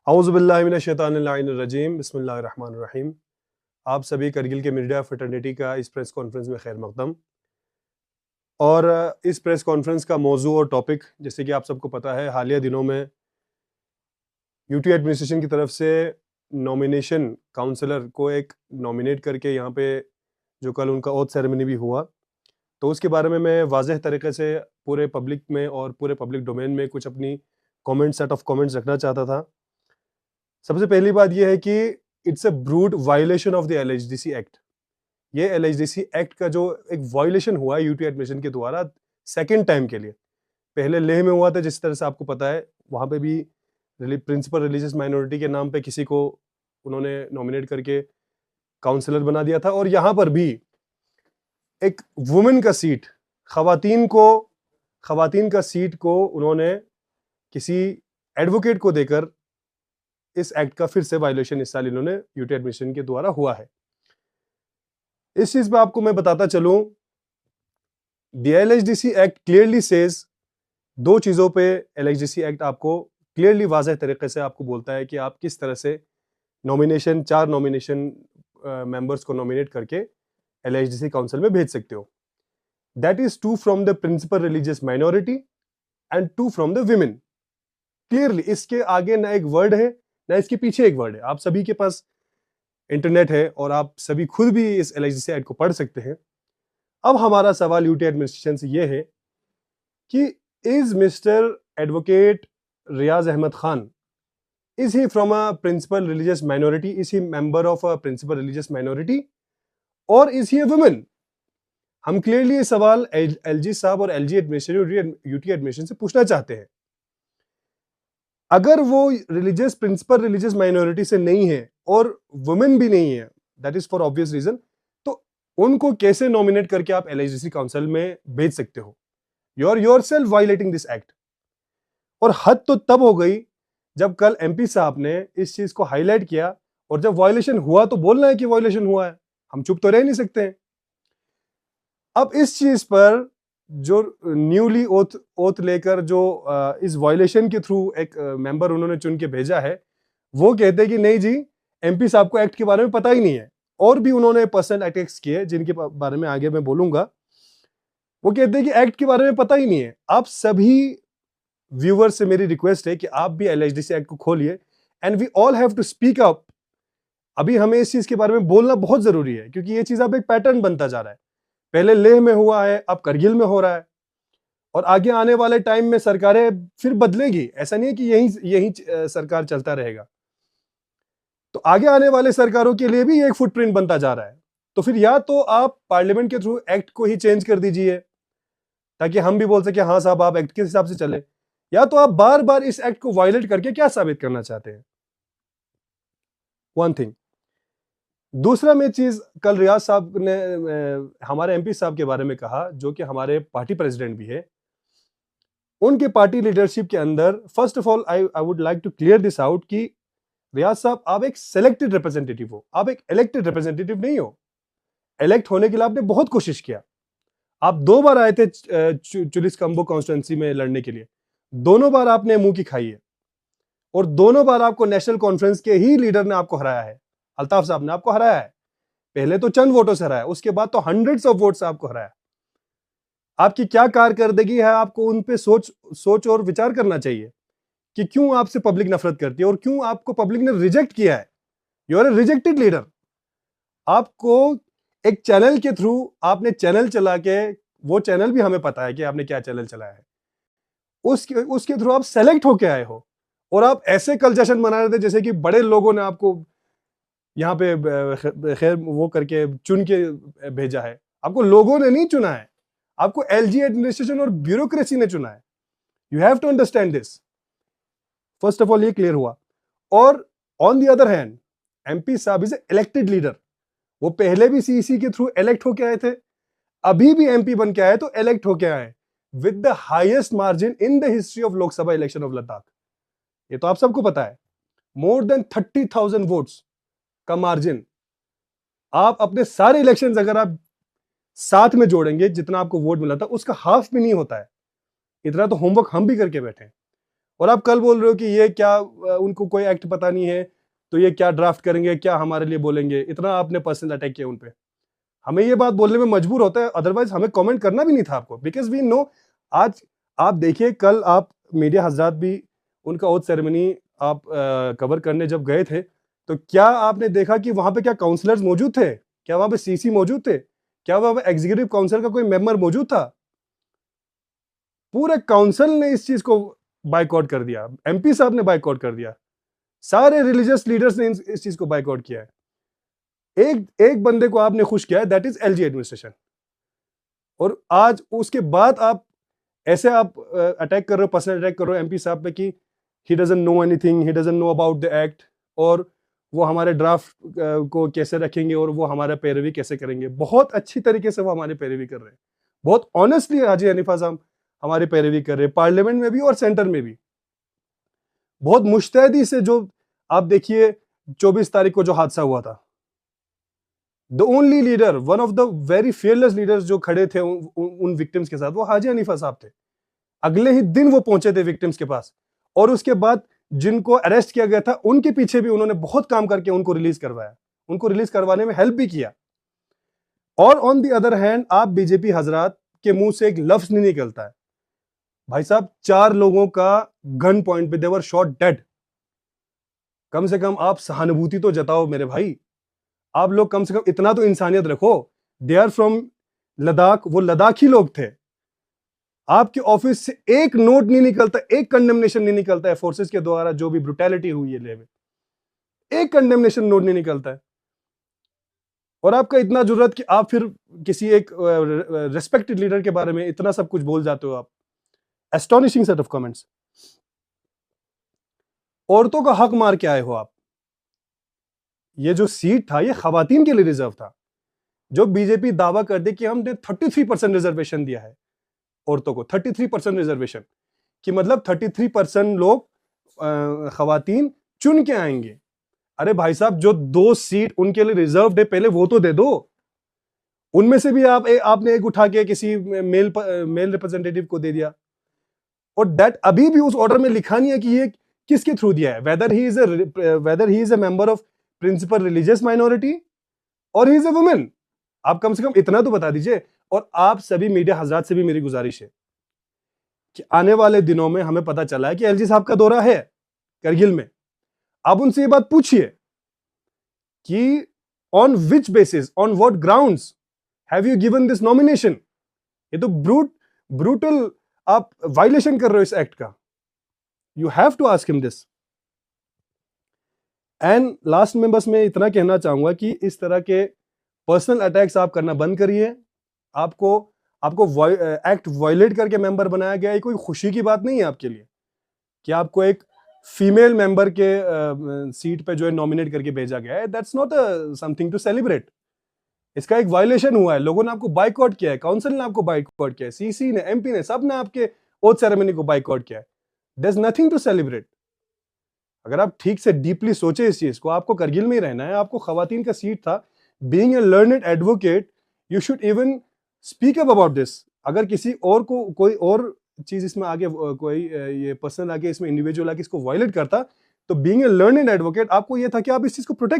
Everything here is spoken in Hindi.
औज़ुबिल्लाहिमिनश्शैतानिर्रजीम बिस्मिल्लाहिर्रहमानिर्रहीम। आप सभी करगिल के मीडिया फ्रेटर्निटी का इस प्रेस कॉन्फ्रेंस में खैर मक़दम। और इस प्रेस कॉन्फ्रेंस का मौजू और टॉपिक जैसे कि आप सबको पता है, हालिया दिनों में यूटी एडमिनिस्ट्रेशन की तरफ से नॉमिनेशन काउंसलर को एक नॉमिनेट करके यहाँ पे जो कल उनका ओथ सेरेमनी भी हुआ, तो उसके बारे में मैं वाज़ेह तरीके से पूरे पब्लिक में और पूरे पब्लिक डोमेन में कुछ अपनी सेट ऑफ कमेंट्स रखना चाहता था। सबसे पहली बात यह है कि it's a brute violation of the LHDC act. ये एलएचडीसी एक्ट का जो एक वायलेशन हुआ है यूटी एडमिशन के द्वारा सेकंड टाइम के लिए। पहले लेह में हुआ था, जिस तरह से आपको पता है, वहां पे भी प्रिंसिपल रिलीजियस माइनॉरिटी के नाम पे किसी को उन्होंने नॉमिनेट करके काउंसलर बना दिया था। और यहाँ पर भी एक वुमेन का सीट, खवातीन का सीट को उन्होंने किसी एडवोकेट को देकर इस एक्ट का फिर से वायलेशन इस साल इन्होंने यूटी एडमिशन के द्वारा हुआ है। इस चीज पे आपको मैं बताता चलूं, the LHDC act clearly says, दो चीजों पे एलएचडीसी एक्ट आपको क्लियरली वाज़ेह तरीके से आपको बोलता है कि आप किस तरह से चार नॉमिनेशन मेंबर्स को नॉमिनेट करके एलएचडीसी काउंसिल में भेज सकते हो। That is 2 from the principal religious minority and 2 from the women. Clearly इसके आगे ना एक वर्ड है ना इसके पीछे एक वर्ड है। आप सभी के पास इंटरनेट है और आप सभी खुद भी इस एलएचडीसी एक्ट को पढ़ सकते हैं। अब हमारा सवाल यूटी एडमिनिस्ट्रेशन से यह है कि is mister advocate Riyaz Ahmed Khan, is he from a principal religious minority? Is he member of a principal religious minority? Or is he a woman? हम क्लियरली ये सवाल एलजी साहब और एलजी एडमिनिस्ट्रेशन यूटी एडमिनिस्ट्रेशन से पूछना चाहते हैं। अगर वो प्रिंसिपल रिलीजियस माइनॉरिटी से नहीं है और वुमेन भी नहीं है, that is for obvious reason, तो उनको कैसे नॉमिनेट करके आप एलएचडीसी काउंसिल में भेज सकते हो? You are yourself violating this act. और हद तो तब हो गई जब कल एमपी साहब ने इस चीज को हाईलाइट किया, और जब वायलेशन हुआ तो बोलना है कि वायलेशन हुआ है, हम चुप तो रह नहीं सकते हैं। अब इस चीज पर जो न्यूली ओथ लेकर जो इस वायलेशन के थ्रू एक मेंबर उन्होंने चुन के भेजा है, वो कहते हैं कि नहीं जी, एमपी साहब को एक्ट के बारे में पता ही नहीं है। और भी उन्होंने पर्सनल अटैक्स किए जिनके बारे में आगे मैं बोलूंगा। वो कहते हैं कि एक्ट के बारे में पता ही नहीं है। आप सभी व्यूअर से मेरी रिक्वेस्ट है कि आप भी एलएचडीसी एक्ट को खोलिए and we all have to speak up. अभी हमें इस चीज के बारे में बोलना बहुत जरूरी है, क्योंकि ये चीज अब एक पैटर्न बनता जा रहा है। पहले लेह में हुआ है, अब करगिल में हो रहा है, और आगे आने वाले टाइम में सरकारें फिर बदलेगी। ऐसा नहीं है कि यही सरकार चलता रहेगा। तो आगे आने वाले सरकारों के लिए भी एक फुटप्रिंट बनता जा रहा है। तो फिर या तो आप पार्लियामेंट के थ्रू एक्ट को ही चेंज कर दीजिए ताकि हम भी बोल सके हाँ साहब आप एक्ट के हिसाब से चले, या तो आप बार बार इस एक्ट को वायलेट करके क्या साबित करना चाहते हैं? One thing. दूसरा मैं चीज, कल रियाज साहब ने हमारे एमपी साहब के बारे में कहा, जो कि हमारे पार्टी प्रेसिडेंट भी है। उनके पार्टी लीडरशिप के अंदर first of all I would like to clear this out कि रियाज साहब आप एक सिलेक्टेड रिप्रेजेंटेटिव हो, आप एक इलेक्टेड रिप्रेजेंटेटिव नहीं हो। इलेक्ट होने के लिए आपने बहुत कोशिश किया। आप 2 बार आए थे चुलिस कंबो कॉन्स्टिट्यूंसी में लड़ने के लिए, दोनों बार आपने मुंह की खाई है, और दोनों बार आपको नेशनल कॉन्फ्रेंस के ही लीडर ने आपको हराया है। अल्ताफ साहब ने आपको हराया है। पहले तो चंद वोटों से हराया, उसके बाद तो हंड्रेड्स ऑफ वोट से आपको हराया। आपकी क्या कारकर्दगी है, आपको उन पे सोच और विचार करना चाहिए कि क्यों आपसे पब्लिक नफरत करती है और क्यों आपको पब्लिक ने रिजेक्ट किया है। You are a rejected leader. आपको एक चैनल के थ्रू आपने चैनल चला के, वो चैनल भी हमें पता है कि आपने क्या चैनल चलाया है, उसके थ्रू आप सेलेक्ट होके आए हो, और आप ऐसे कल जश्न मना रहे थे जैसे कि बड़े लोगों ने आपको यहाँ पे खैर वो करके चुन के भेजा है। आपको लोगों ने नहीं चुना है, आपको एलजी एडमिनिस्ट्रेशन और ब्यूरोक्रेसी ने चुना है। You have to understand this. First of all ये क्लियर हुआ। और on the other hand, MP साहब इज इलेक्टेड लीडर। वो पहले भी सीईसी के थ्रू इलेक्ट होके आए थे, अभी भी एमपी बन के आए तो इलेक्ट होके आए with the highest margin in the history of Lok Sabha election of Ladakh. ये तो आप सबको पता है। मोर देन 30,000 वोट्स का मार्जिन। आप अपने सारे इलेक्शंस अगर आप साथ में जोड़ेंगे, जितना आपको वोट मिला था उसका हाफ भी नहीं होता है। इतना तो होमवर्क हम भी करके बैठे हैं। और आप कल बोल रहे हो कि ये क्या उनको कोई एक्ट पता नहीं है, तो ये क्या ड्राफ्ट करेंगे, क्या हमारे लिए बोलेंगे। इतना आपने पर्सनल अटैक किया उन पे। हमें ये बात बोलने में मजबूर होता है, अदरवाइज हमें कमेंट करना भी नहीं था आपको, बिकॉज वी नो। आज आप देखिए, कल आप मीडिया हजरात भी उनका ओथ सेरेमनी आप कवर करने जब गए थे, तो क्या आपने देखा कि वहां पे क्या काउंसलर्स मौजूद थे? क्या वहां पे सीसी मौजूद थे? क्या वहां पे एग्जीक्यूटिव काउंसिल का कोई मेंबर मौजूद था? पूरे काउंसिल ने इस चीज को बाइकआउट कर दिया, एमपी साहब ने बाइकआउट कर दिया, सारे रिलीजियस लीडर्स ने इस चीज को बाइकआउट किया है। एक एक बंदे को आपने खुश किया है, दैट इज एलजी एडमिनिस्ट्रेशन। और आज उसके बाद आप ऐसे आप अटैक कर रहे हो, पर्सनल अटैक कर रहे हो एमपी साहब पे कि he doesn't know anything, he doesn't know about the act, और वो हमारे ड्राफ्ट को कैसे रखेंगे और वो हमारा पैरवी कैसे करेंगे। बहुत अच्छी तरीके से वो हमारी पैरवी कर रहे हैं, बहुत ऑनेस्टली हाजी हनीफा साहब हमारी पैरवी कर रहे हैं, पार्लियामेंट में भी और सेंटर में भी बहुत मुस्तैदी से। जो आप देखिए 24 तारीख को जो हादसा हुआ था, the only leader, one of the very fearless leaders जो खड़े थे उन विक्टिम्स के साथ, वो हाजी हनीफा साहब थे। अगले ही दिन वो पहुंचे थे विक्टिम्स के पास, और उसके बाद जिनको अरेस्ट किया गया था उनके पीछे भी उन्होंने बहुत काम करके उनको रिलीज करवाया, उनको रिलीज करवाने में हेल्प भी किया। और ऑन दी अदर हैंड, आप बीजेपी हजरात के मुंह से एक लफ्ज नहीं निकलता है। भाई साहब, 4 लोगों का गन पॉइंट पे देवर शॉट डेड। कम से कम आप सहानुभूति तो जताओ मेरे भाई, आप लोग कम से कम इतना तो इंसानियत रखो। दे आर फ्रॉम लद्दाख, वो लद्दाखी लोग थे। आपके ऑफिस से एक नोट नहीं निकलता, एक कंडेमनेशन नहीं निकलता है फोर्सेस के द्वारा जो भी ब्रुटैलिटी हुई है लेवे, एक कंडेमनेशन नोट नहीं निकलता है। और आपका इतना जरूरत कि आप फिर किसी एक रेस्पेक्टेड लीडर के बारे में इतना सब कुछ बोल जाते हो आप। Astonishing set of comments. औरतों का हक मार के आए हो आप। ये जो सीट था ये खवातीन के लिए रिजर्व था, जो बीजेपी दावा कर दे कि हमने 33% रिजर्वेशन दिया है औरतों को, 33% रिजर्वेशन कि मतलब 33% लोग खवातीन चुन के आएंगे। अरे भाई साहब, जो 2 सीट उनके लिए रिजर्व है पहले वो तो दे दो। उनमें से भी आपने एक उठा के किसी मेल रिप्रेजेंटेटिव को दे दिया, और दैट अभी भी उस ऑर्डर में लिखा नहीं है कि ये किसके थ्रू दिया है, whether he is a member of principal religious minority और ही इज अ वुमेन। आप कम से कम इतना तो बता दीजिए। और आप सभी मीडिया हजरात से भी मेरी गुजारिश है कि आने वाले दिनों में हमें पता चला है कि एलजी साहब का दौरा है करगिल में, आप उनसे ये बात पूछिए कि on which basis, on what grounds have you given this nomination. ये तो ब्रूटल आप वायलेशन कर रहे हो इस एक्ट का। You have to ask him this. And last में बस मैं इतना कहना चाहूंगा कि इस तरह के पर्सनल अटैक्स आप करना बंद करिए। आपको एक्ट वायलेट करके मेंबर बनाया गया है, कोई खुशी की बात नहीं है आपके लिए कि आपको एक फीमेल मेंबर के सीट पे जो है नॉमिनेट करके भेजा गया है। That's not something to celebrate. इसका एक वायलेशन हुआ है, लोगों ने आपको बाइकआउट किया है, काउंसिल ने आपको बाइकआउट किया है, सीसी ने, एमपी ने, सब ने आपके ओथ सेरेमनी को बाइकआउट किया है। There is nothing to celebrate. अगर आप ठीक से डीपली सोचे इस चीज को, आपको करगिल में ही रहना है, आपको खवातीन का सीट था। Being a learned advocate, you should even speak up about this. अगर किसी और को कोई और चीज इसमें आगे कोई ये पर्सनल आगे इसमें इंडिविजुअल आगे इसको वायलेट करता, तो बीइंग ए लर्नेड एडवोकेट आपको ये था कि आप इस चीज को प्रोटेक्ट